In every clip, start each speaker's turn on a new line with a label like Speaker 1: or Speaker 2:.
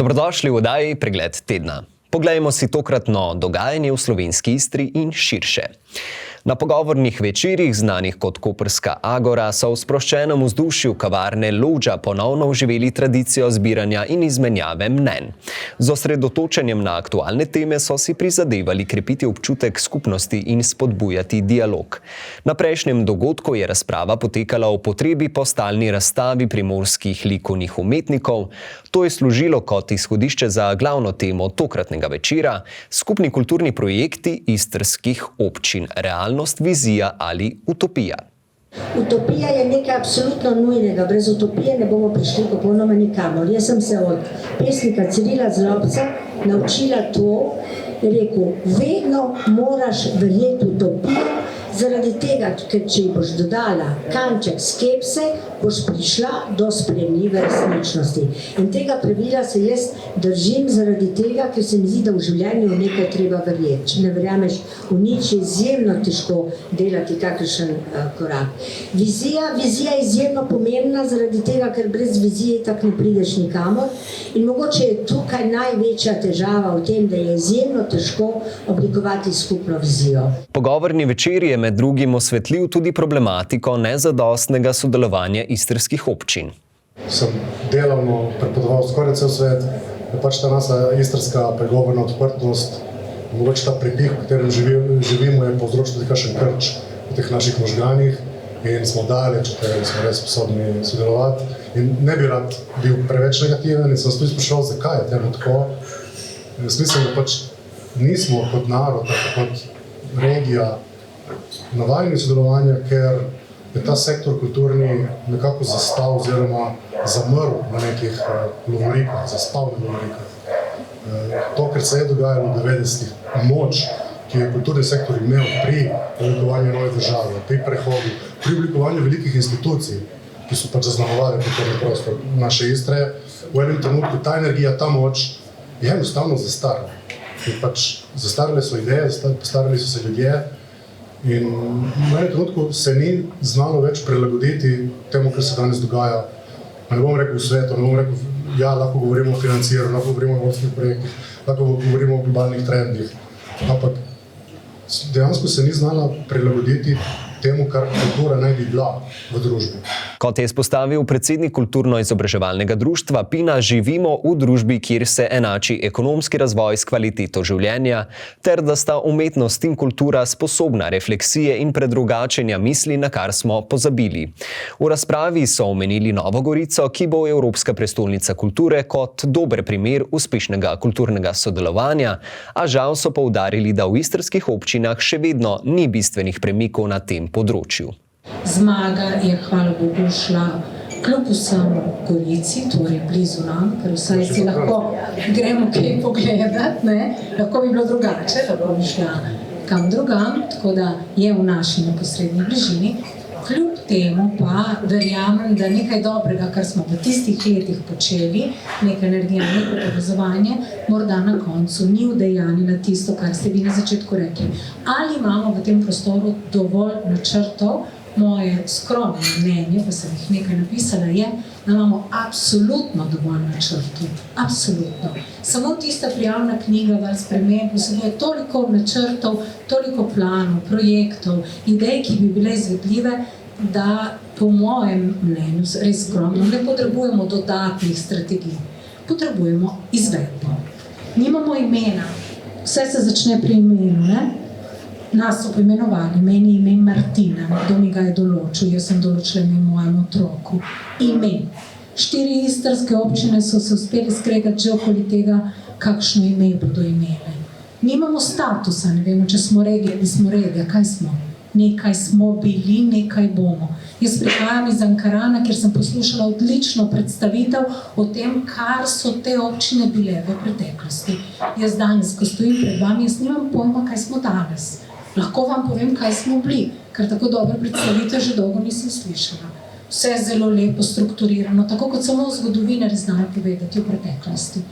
Speaker 1: Dobrodošli v oddaji Pregled tedna. Poglejmo si tokratno dogajanje v slovenski Istri in širše. Na pogovornih večerih, znanih kot Koprska Agora, so v sproščenem vzdušju kavarne Lodža ponovno oživeli tradicijo zbiranja in izmenjave mnenj. Z osredotočenjem na aktualne teme so si prizadevali krepiti občutek skupnosti in spodbujati dialog. Na prejšnjem dogodku je razprava potekala o potrebi po stalni razstavi primorskih likovnih umetnikov. To je služilo kot izhodišče za glavno temo tokratnega večera, skupni kulturni projekti istrskih občin. Realnost, vizija ali utopija.
Speaker 2: Utopija je nekaj absolutno nujnega. Brez utopije ne bomo prišli popolnoma nikamor. Jaz sem se od pesnika Cirila Zlobca naučila to, rekel, vedno moraš verjeti v utopijo, zaradi tega, ker če ji boš dodala kanček skepse, boš prišla do sprejemljive resničnosti. In tega pravila se jaz držim zaradi tega, ker se mi zdi, da v življenju v nekaj treba verjeti. Če ne verjameš v nič, je izjemno težko delati kakršen korak. Vizija je izjemno pomembna zaradi tega, ker brez vizije tako ne prideš nikamor. In mogoče je tukaj največja težava v tem, da je izjemno težko oblikovati skupno vizijo.
Speaker 1: Pogovorni večer je med drugim osvetlil tudi problematiko nezadostnega sodelovanja istrskih občin.
Speaker 3: Sem delavno prepotoval skoraj cel svet, da pač ta naša istrska pregovorna odprtost, mogoče ta prepih, v katerem živimo, je povzročil tudi kakšen krč v teh naših možganih in smo daleč, ker smo res sposobni sodelovati. In ne bi rad bil preveč negativen in sem se tudi spraševal, zakaj je temu tako. Jaz mislim, da pač nismo kot narod, kot regija navajeni sodelovanja, ker je ta sektor kulturni nekako zastal oziroma zamrl na nekih lovorikah, zaspal na lovorikah. To, kar se je dogajalo v 90-ih, moč, ki je kulturni sektor imel pri oblikovanju nove države, pri prehodu, pri oblikovanju velikih institucij, ki so pač zaznamovali kulturni prostor naše Istre, v enem trenutku ta energija, ta moč je enostavno zastarala. In pač zastarale so ideje, zastarali so se ljudje in v enem trenutku se ni znalo več prilagoditi temu, kar se danes dogaja. Ne bom rekel v svetu, ne bom rekel, ja, lahko govorimo o financiranju, lahko govorimo o evropskih projektih, lahko govorimo o globalnih trendih, ampak dejansko se ni znala prilagoditi temu, kar kultura naj bi bila v družbi.
Speaker 1: Kot je izpostavil predsednik kulturno-izobraževalnega društva Pina, živimo v družbi, kjer se enači ekonomski razvoj s kvaliteto življenja, ter da sta umetnost in kultura sposobna refleksije in predrugačenja misli, na kar smo pozabili. V razpravi so omenili Novo Gorico, ki bo Evropska prestolnica kulture, kot dober primer uspešnega kulturnega sodelovanja, a žal so poudarili, da v istrskih občinah še vedno ni bistvenih premikov na tem področju.
Speaker 4: Zmaga je, hvala Bogu, šla kljub vsem Gorici, torej blizu nam, ker vsaj si lahko gremo kaj pogledati, ne? Lahko bi bilo drugače, lahko bi šla kam drugam, tako da je v naši neposredni bližini. Kljub temu pa verjamem, da nekaj dobrega, kar smo v tistih letih počeli, neka energija, neko povezovanje, morda na koncu ni udejanjila tisto, kar ste vi na začetku rekli. Ali imamo v tem prostoru dovolj načrtov? Moje skromno mnenje, pa sem jih nekaj napisala, je, da imamo absolutno dovolj načrtov. Absolutno. Samo tista prijavna knjiga Val sprememb vsebuje toliko načrtov, toliko planov, projektov, idej, ki bi bile izvedljive, da po mojem mnenju, res skromno, ne potrebujemo dodatnih strategij. Potrebujemo izvedbo. Nimamo imena. Vse se začne pri imenu, ne? Nas so poimenovali, meni ime Martina, kdo mi ga je določil, jaz sem določila ime mojemu otroku. Ime. 4 istrske občine so se uspeli skregati že okoli tega, kakšno ime bodo imele. Nimamo statusa, ne vemo, če smo regija, nismo regija, kaj smo? Nekaj smo bili, nekaj bomo. Jaz prihajam iz Ankarana, kjer sem poslušala odlično predstavitev o tem, kar so te občine bile v preteklosti. Jaz danes, ko stojim pred vami, jaz nimam pojma, kaj smo danes. Lahko vam povem, kaj smo bili, ker tako dobre predstavitve že dolgo nisem slišala. Vse je zelo lepo strukturirano, tako kot samo zgodovinarji znajo povedati o preteklosti.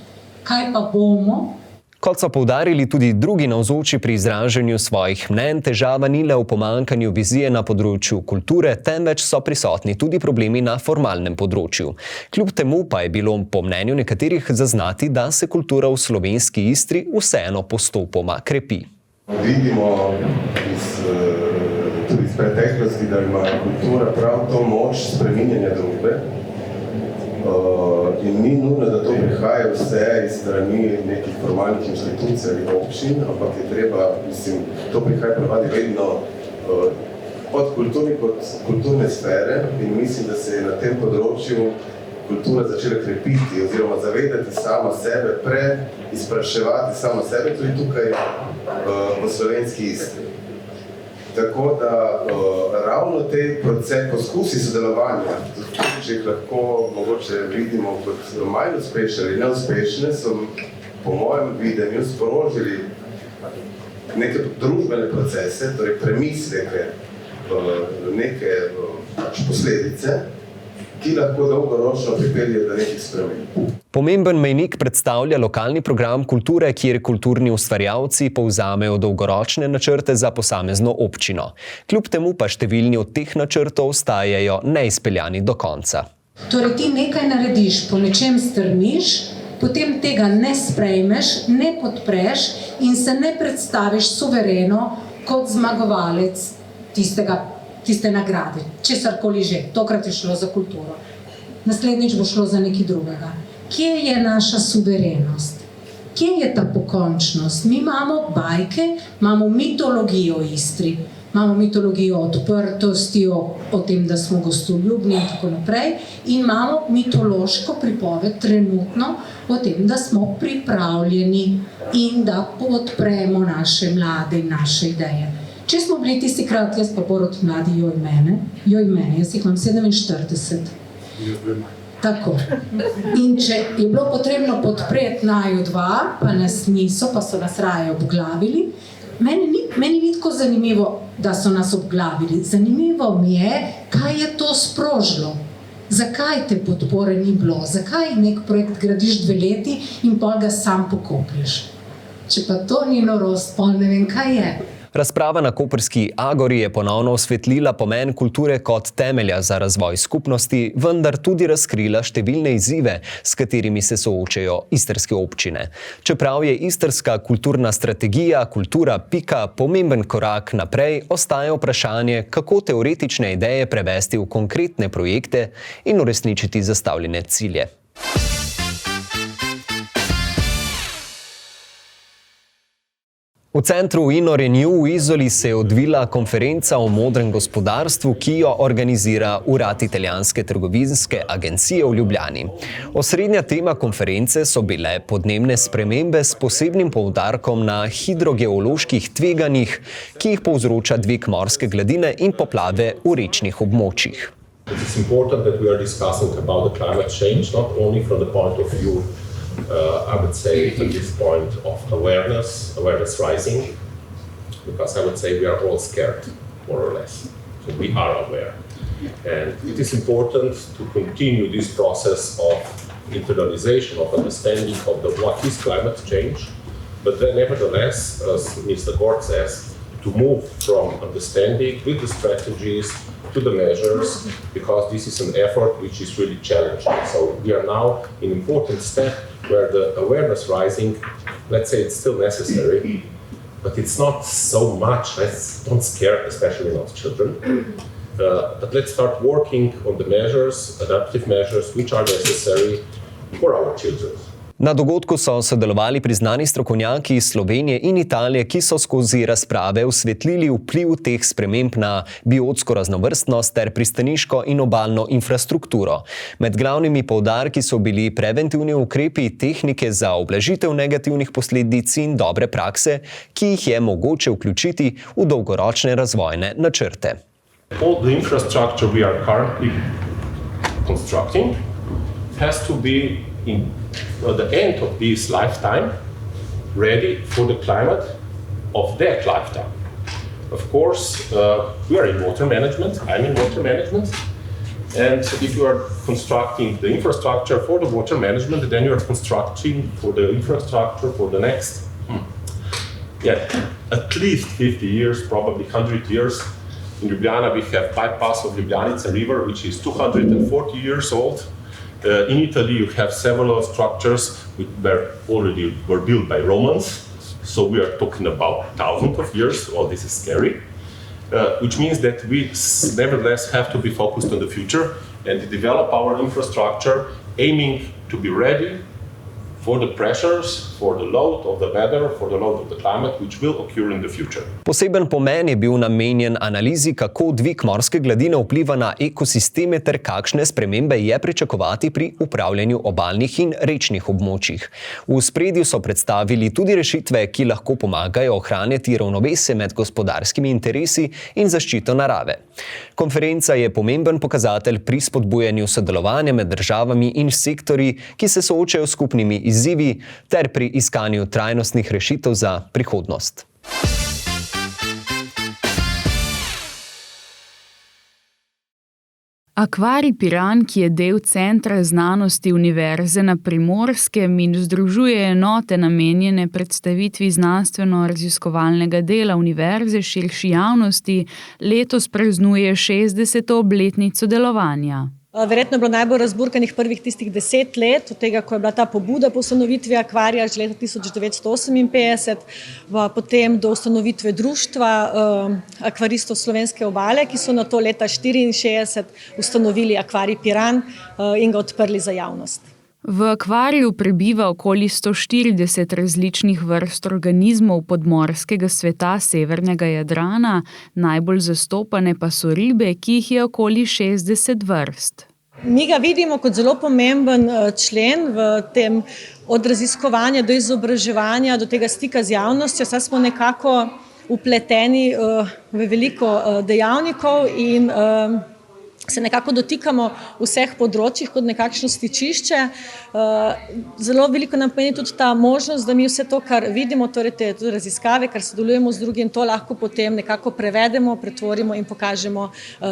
Speaker 4: Kaj pa bomo?
Speaker 1: Kot so poudarili tudi drugi navzoči pri izražanju svojih mnenj, težava ni le v pomanjkanju vizije na področju kulture, temveč so prisotni tudi problemi na formalnem področju. Kljub temu pa je bilo po mnenju nekaterih zaznati, da se kultura v slovenski Istri vseeno postopoma krepi.
Speaker 5: Vidimo tudi iz preteklosti, da ima kultura prav to moč spreminjanja družbe. In ni nujno, da to prihaja vse iz strani nekih formalnih inštitucij ali občin, ampak je treba, to prihaja ponavadi vedno od kulturne sfere in mislim, da se je na tem področju kultura začela krepiti oziroma zavedati sama sebe, preizpraševati sama sebe tudi tukaj v slovenski Istri. Tako da ravno te poskusi sodelovanja, če jih lahko mogoče vidimo kot manj uspešne ali neuspešne, so po mojem videnju sporožili neke družbene procese, torej premisleke, neke posledice, ki lahko dolgoročno pripeljejo do nekih sprememb.
Speaker 1: Pomemben mejnik predstavlja lokalni program kulture, kjer kulturni ustvarjalci povzamejo dolgoročne načrte za posamezno občino. Kljub temu pa številni od teh načrtov ostajajo neizpeljani do konca.
Speaker 4: Torej ti nekaj narediš, po nečem strmiš, potem tega ne sprejmeš, ne podpreš in se ne predstaviš suvereno kot zmagovalec tiste nagrade, česarkoli že. Tokrat je šlo za kulturo. Naslednjič bo šlo za nekaj drugega. Kje je naša suverenost? Kje je ta pokončnost? Mi imamo bajke, imamo mitologijo o Istri, imamo mitologijo o odprtosti, o tem, da smo gostoljubni in tako naprej, in imamo mitološko pripoved trenutno o tem, da smo pripravljeni in da podpremo naše mlade in naše ideje. Če smo bili tisti krat, jaz pa Borut mladi, joj mene, jaz jih imam 47. Tako. In če je bilo potrebno podpreti naju dva, pa nas niso, pa so nas raje obglavili, meni ni tako zanimivo, da so nas obglavili. Zanimivo mi je, kaj je to sprožilo. Zakaj te podpore ni bilo? Zakaj nek projekt gradiš 2 leti in pol ga sam pokoplješ? Če pa to ni norost, pol ne vem, kaj je.
Speaker 1: Razprava na koprski Agori je ponovno osvetlila pomen kulture kot temelja za razvoj skupnosti, vendar tudi razkrila številne izzive, s katerimi se soočajo istrske občine. Čeprav je istrska kulturna strategija Kultura Pika pomemben korak naprej, ostaja vprašanje, kako teoretične ideje prevesti v konkretne projekte in uresničiti zastavljene cilje. V centru InnoRenew v Izoli se je odvila konferenca o modrem gospodarstvu, ki jo organizira Urad italijanske trgovinske agencije v Ljubljani. Osrednja tema konference so bile podnebne spremembe s posebnim poudarkom na hidrogeoloških tveganjih, ki jih povzroča dvig morske gladine in poplave v rečnih območjih.
Speaker 6: It's important that we are discussing about the climate change, not only from the point of view I would say at this point of awareness rising, because I would say we are all scared, more or less. So we are aware. And it is important to continue this process of internalization, of understanding of what is climate change, but then nevertheless, as Mr. Gort says, to move from understanding with the strategies to the measures, because this is an effort which is really challenging. So we are now in an important step where the awareness rising, let's say it's still necessary, but it's not so much. Don't scare, especially not children. But let's start working on the measures, adaptive measures, which are necessary for our children.
Speaker 1: Na dogodku so sodelovali priznani strokovnjaki iz Slovenije in Italije, ki so skozi razprave osvetlili vpliv teh sprememb na biotsko raznovrstnost ter pristaniško in obalno infrastrukturo. Med glavnimi poudarki so bili preventivni ukrepi, tehnike za ublažitev negativnih posledic in dobre prakse, ki jih je mogoče vključiti v dolgoročne razvojne načrte.
Speaker 6: All the infrastructure we are currently constructing has to be at the end of this lifetime ready for the climate of that lifetime. Of course, we are in water management, I'm in water management, and if you are constructing the infrastructure for the water management, then you are constructing for the infrastructure for the next at least 50 years, probably 100 years. In Ljubljana, we have bypass of Ljubljanica River, which is 240 years old. In Italy, you have several structures which were built by Romans. So we are talking about thousands of years. Well, this is scary, which means that we nevertheless have to be focused on the future and develop our infrastructure, aiming to be ready for the pressures, for the load of the weather, for the load of the climate, which will occur in the future.
Speaker 1: Poseben pomen je bil namenjen analizi, kako dvig morske gladine vpliva na ekosisteme ter kakšne spremembe je pričakovati pri upravljanju obalnih in rečnih območjih. V ospredju so predstavili tudi rešitve, ki lahko pomagajo ohranjati ravnovesje med gospodarskimi interesi in zaščito narave. Konferenca je pomemben pokazatelj pri spodbujanju sodelovanja med državami in sektorji, ki se soočajo s skupnimi izzivi, ter pri iskanju trajnostnih rešitev za prihodnost.
Speaker 7: Akvarij Piran, ki je del Centra znanosti Univerze na Primorskem in združuje enote namenjene predstavitvi znanstveno-raziskovalnega dela univerze širši javnosti, letos praznuje 60. obletnico delovanja.
Speaker 8: Verjetno je bilo najbolj razburkanih prvih tistih 10 let, od tega, ko je bila ta pobuda po ustanovitvi akvarija že leta 1958, potem do ustanovitve društva akvaristov Slovenske obale, ki so nato leta 1964 ustanovili akvarij Piran in ga odprli za javnost.
Speaker 7: V akvariju prebiva okoli 140 različnih vrst organizmov podmorskega sveta severnega Jadrana, najbolj zastopane pa so ribe, ki jih je okoli 60 vrst.
Speaker 8: Mi ga vidimo kot zelo pomemben člen v tem od raziskovanja do izobraževanja, do tega stika z javnostjo, saj smo nekako vpleteni v veliko dejavnikov in se nekako dotikamo vseh področjih kot nekakšno stičišče. Zelo veliko nam pomeni tudi ta možnost, da mi vse to, kar vidimo, torej te raziskave, kar sodelujemo z drugim, to lahko potem nekako prevedemo, pretvorimo in pokažemo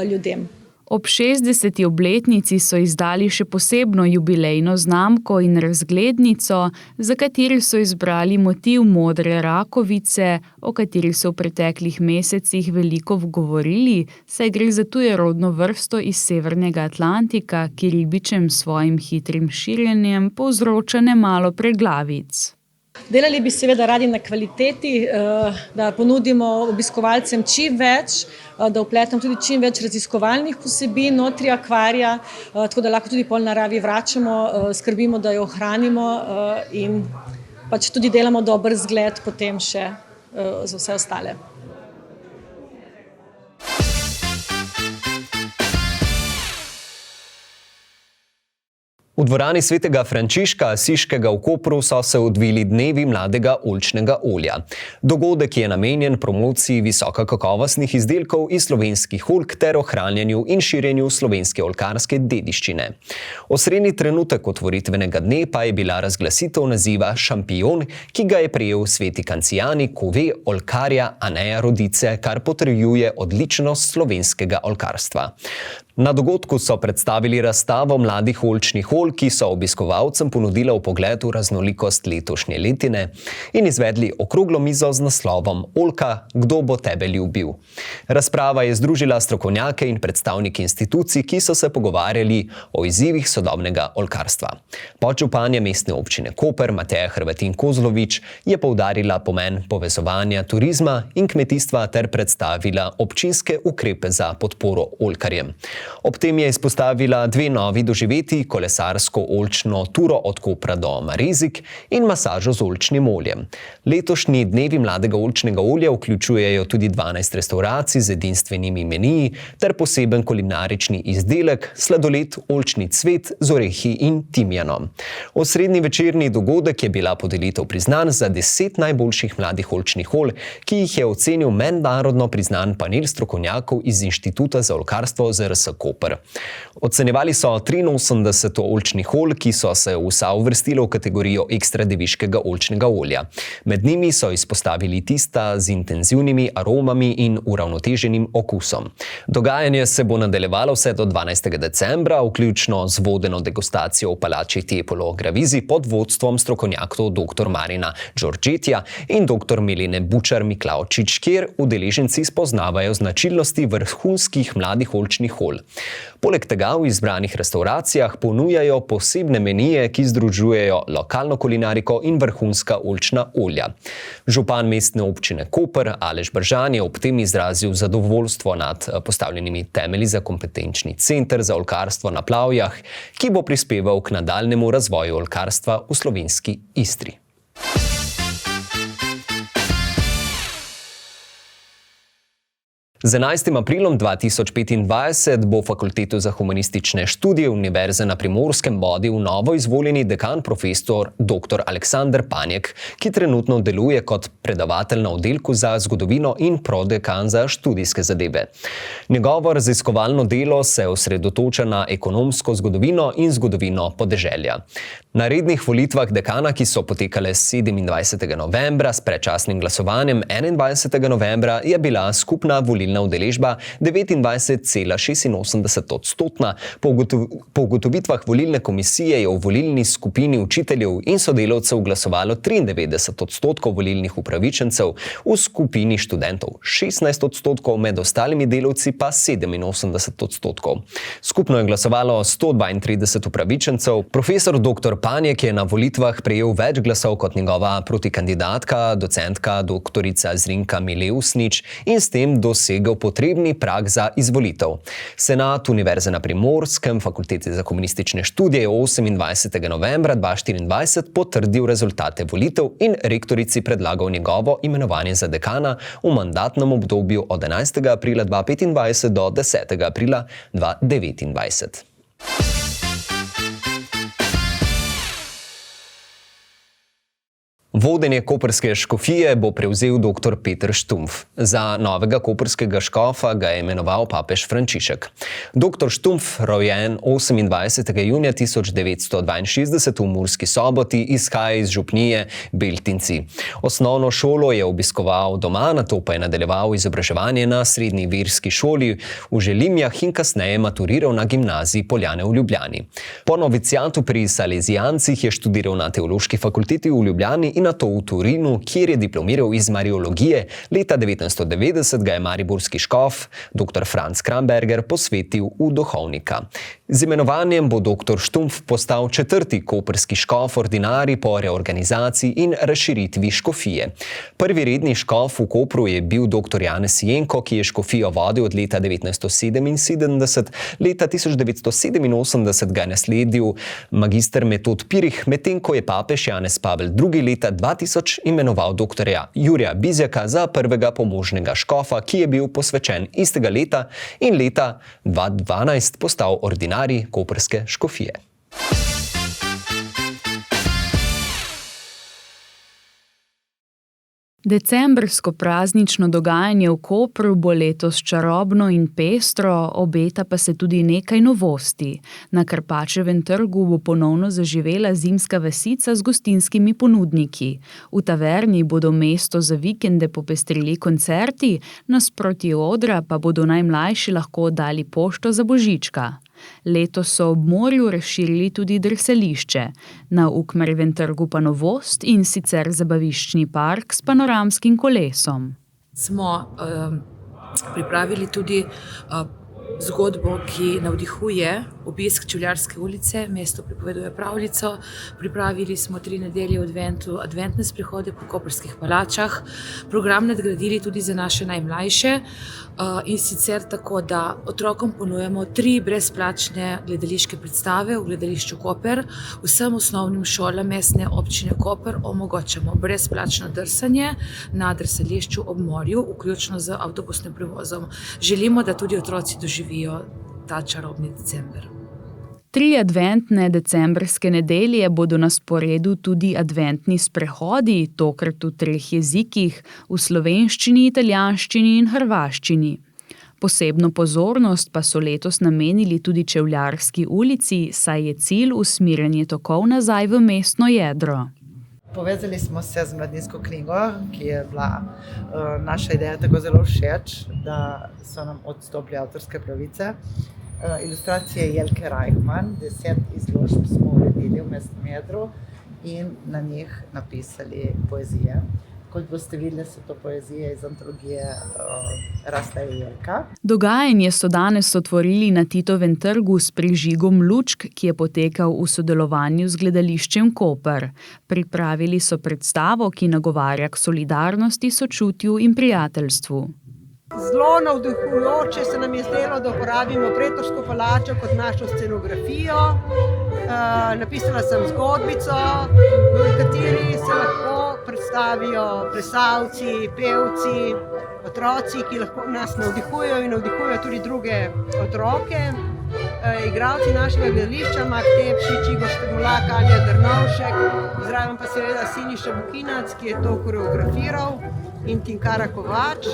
Speaker 8: ljudem.
Speaker 7: Ob 60. obletnici so izdali še posebno jubilejno znamko in razglednico, za kateri so izbrali motiv modre rakovice, o kateri so v preteklih mesecih veliko govorili, saj gre za tujerodno vrsto iz Severnega Atlantika, ki ribičem s svojim hitrim širjenjem povzroča nemalo preglavic.
Speaker 8: Delali bi seveda radi na kvaliteti, da ponudimo obiskovalcem čim več, da vpletamo tudi čim več raziskovalnih vsebin notri akvarija, tako da lahko tudi pol naravi vračamo, skrbimo, da jo ohranimo in pač tudi delamo dober zgled potem še za vse ostale.
Speaker 1: V dvorani svetega Frančiška Asiškega v Kopru so se odvili dnevi mladega oljčnega olja. Dogodek je namenjen promociji visokokakovostnih izdelkov iz slovenskih oljk ter ohranjanju in širjenju slovenske oljkarske dediščine. Osrednji trenutek otvoritvenega dne pa je bila razglasitev naziva šampion, ki ga je prejel sveti kancijani Kove oljkarja Aneja Rodice, kar potrjuje odličnost slovenskega oljkarstva. Na dogodku so predstavili razstavo mladih oljčnih olj, ki so obiskovalcem ponudila vpogled v raznolikost letošnje letine in izvedli okroglo mizo z naslovom Oljka, kdo bo tebe ljubil. Razprava je združila strokovnjake in predstavniki institucij, ki so se pogovarjali o izzivih sodobnega oljkarstva. Podžupanja mestne občine Koper Mateja Hrvatin Kozlovič je poudarila pomen povezovanja turizma in kmetijstva ter predstavila občinske ukrepe za podporo oljkarjem. Ob tem je izpostavila dve novi doživeti, kolesarsko-oljčno turo od Kopra do Marezik in masažo z oljčnim oljem. Letošnji dnevi mladega oljčnega olja vključujejo tudi 12 restauracij z edinstvenimi meniji ter poseben kulinarični izdelek, sladoled oljčni cvet z orehi in timjanom. Osrednji večerni dogodek je bila podelitev priznanj za 10 najboljših mladih oljčnih olj, ki jih je ocenil mednarodno priznan panel strokovnjakov iz Inštituta za oljkarstvo ZRS Koper. Ocenjevali so 83 oljčnih olj, ki so se vsa uvrstila v kategorijo ekstra deviškega oljčnega olja. Med njimi so izpostavili tista z intenzivnimi aromami in uravnoteženim okusom. Dogajanje se bo nadaljevalo vse do 12. decembra, vključno z vodeno degustacijo v palači Tiepolo Gravizi pod vodstvom strokovnjakov dr. Marina Đorđetija in dr. Milene Bučar-Miklavčič, kjer udeleženci spoznavajo značilnosti vrhunskih mladih oljčnih olj. Poleg tega v izbranih restavracijah ponujajo posebne menije, ki združujejo lokalno kulinariko in vrhunska oljčna olja. Župan mestne občine Koper Aleš Bržan je ob tem izrazil zadovoljstvo nad postavljenimi temelji za kompetenčni center za oljkarstvo na Plavjah, ki bo prispeval k nadaljnjemu razvoju oljkarstva v slovenski Istri. Z 11. aprilom 2025 bo Fakulteto za humanistične študije Univerze na Primorskem vodil novo izvoljeni dekan profesor dr. Aleksander Panjek, ki trenutno deluje kot predavatelj na oddelku za zgodovino in prodekan za študijske zadeve. Njegovo raziskovalno delo se osredotoča na ekonomsko zgodovino in zgodovino podeželja. Na rednih volitvah dekana, ki so potekale 27. novembra s predčasnim glasovanjem 21. novembra, je bila skupna volilna udeležba 29,86%. Po ugotovitvah volilne komisije je v volilni skupini učiteljev in sodelavcev glasovalo 93% volilnih upravičencev, v skupini študentov 16%, med ostalimi delavci pa 87%. Skupno je glasovalo 132 upravičencev. Profesor dr. Panjek je na volitvah prejel več glasov kot njegova protikandidatka, docentka dr. Zrinka Milevsnič, in s tem dosegel potrebni prag za izvolitev. Senat Univerze na Primorskem, Fakultete za komunistične študije, je 28. novembra 2024 potrdil rezultate volitev in rektorici predlagal njegovo imenovanje za dekana v mandatnem obdobju od 11. aprila 2025 do 10. aprila 2029. Vodenje koprske škofije bo prevzel dr. Peter Štumpf. Za novega koprskega škofa ga je imenoval papež Frančišek. Dr. Štumpf, rojen 28. junija 1962 v Murski Soboti, izhaja iz župnije Beltinci. Osnovno šolo je obiskoval doma, nato pa je nadaljeval izobraževanje na srednji verski šoli v Želimjah in kasneje maturiral na gimnaziji Poljane v Ljubljani. Po noviciatu pri Salezijancih je študiral na Teološki fakulteti v Ljubljani in nato v Torinu, kjer je diplomiral iz mariologije. Leta 1990 ga je mariborski škof dr. Franc Kramberger posvetil v duhovnika. Z imenovanjem bo dr. Štumpf postal 4. koprski škof ordinarij po reorganizaciji in razširitvi škofije. Prvi redni škof v Kopru je bil dr. Janez Jenko, ki je škofijo vodil od leta 1977. Leta 1987 ga je nasledil magister Metod Pirih, medtem ko je papež Janez Pavel II. Leta 2000 imenoval dr. Jurija Bizjaka za prvega pomožnega škofa, ki je bil posvečen istega leta in leta 2012 postal ordinarij koprske škofije.
Speaker 7: Decembrsko praznično dogajanje v Kopru bo letos čarobno in pestro, obeta pa se tudi nekaj novosti. Na Karpačevem trgu bo ponovno zaživela zimska vasica z gostinskimi ponudniki. V taverni bodo mesto za vikende popestrili koncerti, nasproti odra pa bodo najmlajši lahko oddali pošto za božička. Letos so ob morju razširili tudi drsališče. Na Ukmerjevem trgu pa novost, in sicer zabaviščni park s panoramskim kolesom.
Speaker 9: Smo pripravili tudi zgodbo, ki navdihuje obisk Čevljarske ulice, mesto pripoveduje pravljico. Pripravili smo 3 nedelje v adventu, adventne sprehode po koprskih palačah. Program nadgradili tudi za naše najmlajše, in sicer tako, da otrokom ponujamo 3 brezplačne gledališke predstave v gledališču Koper. Vsem osnovnim šolam mestne občine Koper omogočamo brezplačno drsanje na drsališču ob morju, vključno z avtobusnim prevozom. Želimo, da tudi otroci doživijo ta čarobni december.
Speaker 7: 3 adventne decembrske nedelje bodo na sporedu tudi adventni sprehodi, tokrat v 3 jezikih, v slovenščini, italijanščini in hrvaščini. Posebno pozornost pa so letos namenili tudi Čevljarski ulici, saj je cilj usmerjanje tokov nazaj v mestno jedro.
Speaker 10: Povezali smo se z Mladinsko knjigo, ki je bila naša ideja tako zelo všeč, da so nam odstopili avtorske pravice. Ilustracije Jelke Reichmann, 10 izložb smo uredili v mestnem jedru in na njih napisali poezije. Kot boste videli, so to poezije iz antologije Rasta in Jelka.
Speaker 7: Dogajanje so danes otvorili na Titovem trgu s prižigom lučk, ki je potekal v sodelovanju z Gledališčem Koper. Pripravili so predstavo, ki nagovarja k solidarnosti, sočutju in prijateljstvu.
Speaker 11: Zelo navdihujoče se nam je zdelo, da uporabimo Pretorsko palačo kot našo scenografijo. Napisala sem zgodbico, v kateri se lahko predstavijo plesalci, pevci, otroci, ki lahko nas navdihujejo in navdihujejo tudi druge otroke. Igralci našega gledališča, Mak Tepšič, Igor Štegulak, Anja Drnovšek, zraven pa seveda Siniša Bukinac, ki je to koreografiral, in Tinkara Kovač,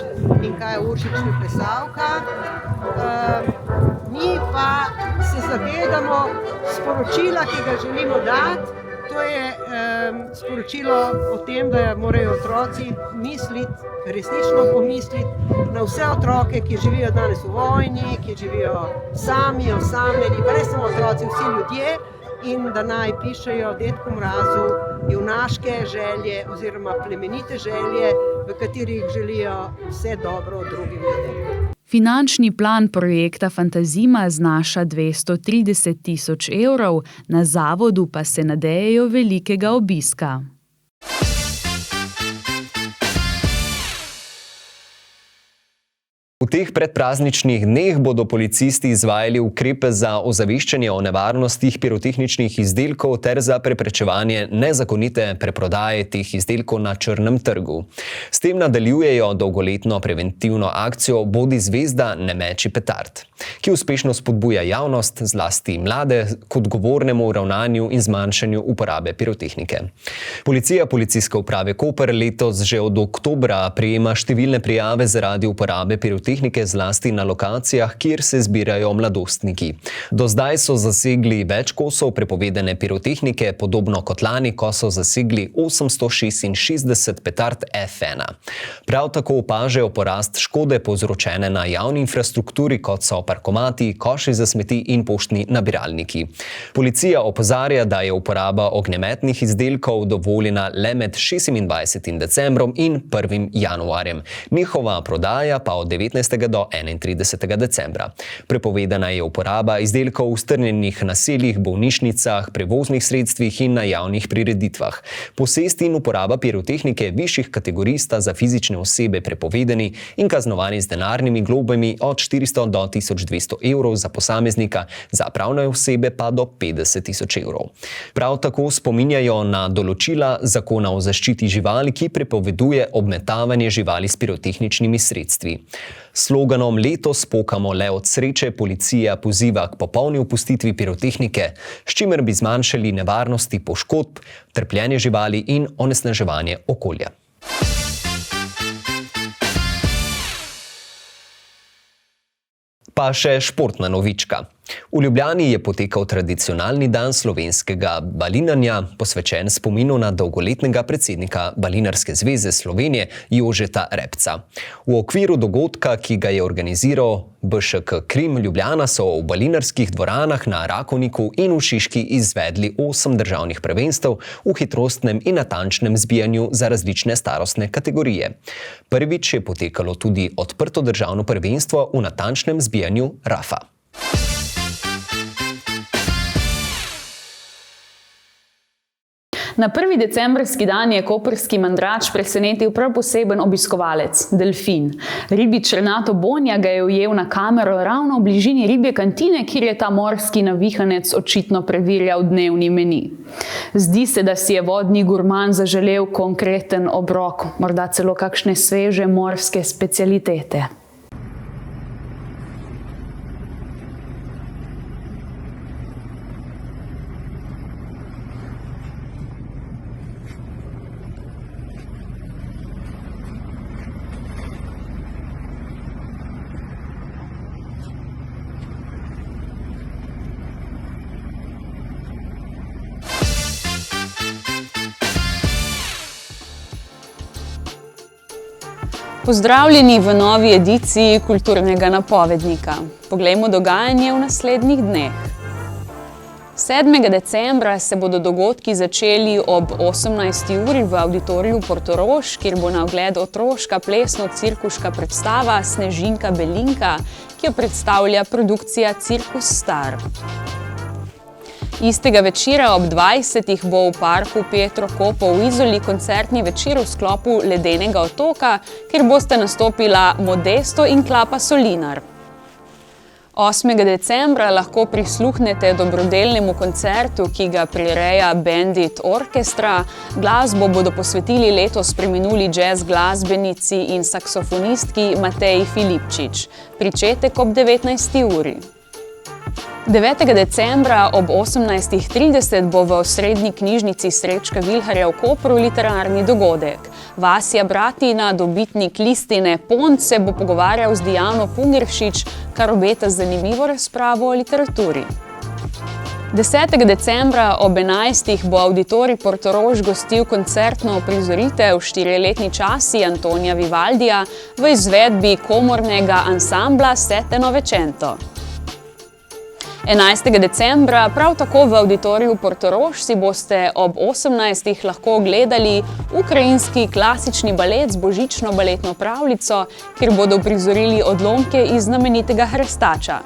Speaker 11: in Kaja Uršič, plesalka. Mi pa se zavedamo sporočila, ki ga želimo dati. To je sporočilo o tem, da morajo otroci misliti, resnično pomisliti na vse otroke, ki živijo danes v vojni, ki živijo sami, osamljeni, pa ne samo otroci, vsi ljudje, in da naj pišejo Dedku Mrazu junaške želje oziroma plemenite želje, v katerih želijo vse dobro drugim ljudem.
Speaker 7: Finančni plan projekta Fantazima znaša 230 000 evrov, na zavodu pa se nadejajo velikega obiska.
Speaker 1: V teh predprazničnih dneh bodo policisti izvajali ukrepe za ozaveščanje o nevarnostih pirotehničnih izdelkov ter za preprečevanje nezakonite preprodaje teh izdelkov na črnem trgu. S tem nadaljujejo dolgoletno preventivno akcijo Bodi zvezda, ne meči petard, ki uspešno spodbuja javnost, zlasti mlade, k odgovornemu ravnanju in zmanjšanju uporabe pirotehnike. Policija Policijske uprave Koper letos že od oktobra prejema številne prijave zaradi uporabe pirotehnike, zlasti na lokacijah, kjer se zbirajo mladostniki. Do zdaj so zasegli več kosov prepovedane pirotehnike, podobno kot lani, ko so zasegli 866 petard F1. Prav tako opažajo porast škode povzročene na javni infrastrukturi, kot so parkomati, koši za smeti in poštni nabiralniki. Policija opozarja, da je uporaba ognjemetnih izdelkov dovoljena le med 26. decembrom in 1. januarjem. Njihova prodaja pa od 19. do 31. decembra. Prepovedana je uporaba izdelkov v strnjenih naseljih, bolnišnicah, prevoznih sredstvih in na javnih prireditvah. Posest in uporaba pirotehnike višjih kategorij sta za fizične osebe prepovedani in kaznovani z denarnimi globami od 400 do 1200 evrov za posameznika, za pravne osebe pa do 50 000 evrov. Prav tako spominjajo na določila Zakona o zaščiti živali, ki prepoveduje obmetavanje živali s pirotehničnimi sredstvi. Sloganom Letos pokamo le od sreče policija poziva k popolni opustitvi pirotehnike, s čimer bi zmanjšali nevarnosti poškodb, trpljenje živali in onesnaževanje okolja. Pa še športna novička. V Ljubljani je potekal tradicionalni dan slovenskega balinanja, posvečen spominu na dolgoletnega predsednika Balinarske zveze Slovenije Jožeta Repca. V okviru dogodka, ki ga je organiziral BŠK Krim Ljubljana, so v balinarskih dvoranah na Rakovniku in v Šiški izvedli 8 državnih prvenstev v hitrostnem in natančnem zbijanju za različne starostne kategorije. Prvič je potekalo tudi odprto državno prvenstvo v natančnem zbijanju Rafa.
Speaker 7: Na 1. decembrski dan je koprski mandrač presenetil prav poseben obiskovalec, delfin. Ribič Renato Bonja ga je ujel na kamero ravno v bližini ribje kantine, kjer je ta morski navihanec očitno preverjal dnevni meni. Zdi se, da si je vodni gurman zaželel konkreten obrok, morda celo kakšne sveže morske specialitete. Pozdravljeni v novi ediciji Kulturnega napovednika. Poglejmo dogajanje v naslednjih dneh. 7. decembra se bodo dogodki začeli ob 18. uri v avditoriju Portorož, kjer bo na ogled otroška plesno-cirkuška predstava Snežinka Belinka, ki jo predstavlja produkcija Cirkus Star. Istega večera ob 20. bo v parku Pietro Coppo v Izoli koncertni večer v sklopu Ledenega otoka, kjer bosta nastopila Modesto in Klapa Solinar. 8. decembra lahko prisluhnete dobrodelnemu koncertu, ki ga prireja Bandit Orkestra. Glasbo bodo posvetili letos preminuli jazz glasbenici in saksofonistki Mateji Filipčič. Pričetek ob 19. uri. 9. decembra ob 18.30 bo v osrednji knjižnici Srečka Vilharja v Kopru literarni dogodek. Vasja Bratina, dobitnik listine Pont, se bo pogovarjal z Dijano Pungeršič, kar obeta zanimivo razpravo o literaturi. 10. decembra ob 11. bo avditorij Portorož gostil koncertno uprizoritev 4-letni časi Antonija Vivaldija v izvedbi komornega ansambla Sette Novecento. 11. decembra prav tako v avditoriju Portorož si boste ob 18. lahko ogledali ukrajinski klasični balet z božično baletno pravljico, kjer bodo uprizorili odlomke iz znamenitega Hrestača.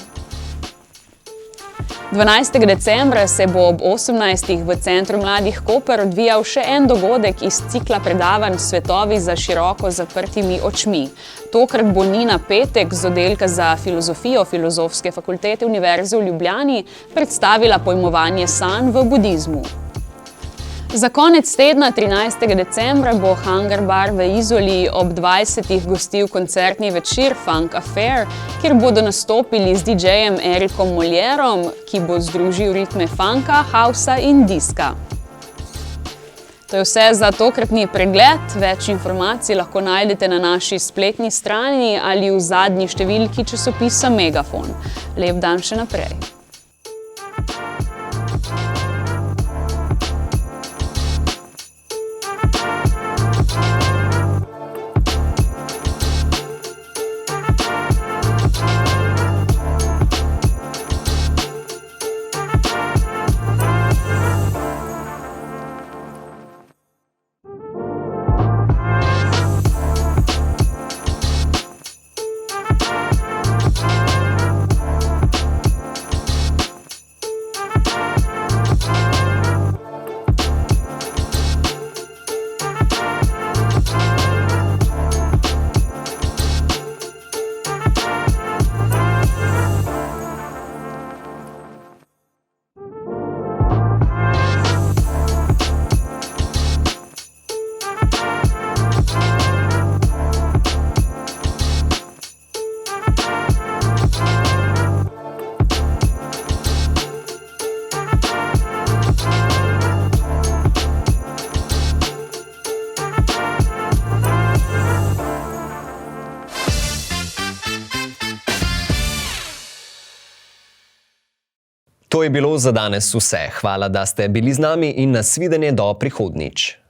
Speaker 7: 12. decembra se bo ob 18. v Centru mladih Koper odvijal še en dogodek iz cikla predavanj Svetovi za široko zaprtimi očmi. Tokrat bo Nina Petek z oddelka za filozofijo Filozofske fakultete Univerze v Ljubljani predstavila pojmovanje sanj v budizmu. Za konec tedna, 13. decembra, bo Hangar Bar v Izoli ob 20. gostil koncertni večer Funk Affair, kjer bodo nastopili z DJ-jem Erikom Molierom, ki bo združil ritme funka, hausa in diska. To je vse za tokratni pregled. Več informacij lahko najdete na naši spletni strani ali v zadnji številki časopisa Megafon. Lep dan še naprej.
Speaker 1: To je bilo za danes vse. Hvala, da ste bili z nami in nasvidenje do prihodnjič.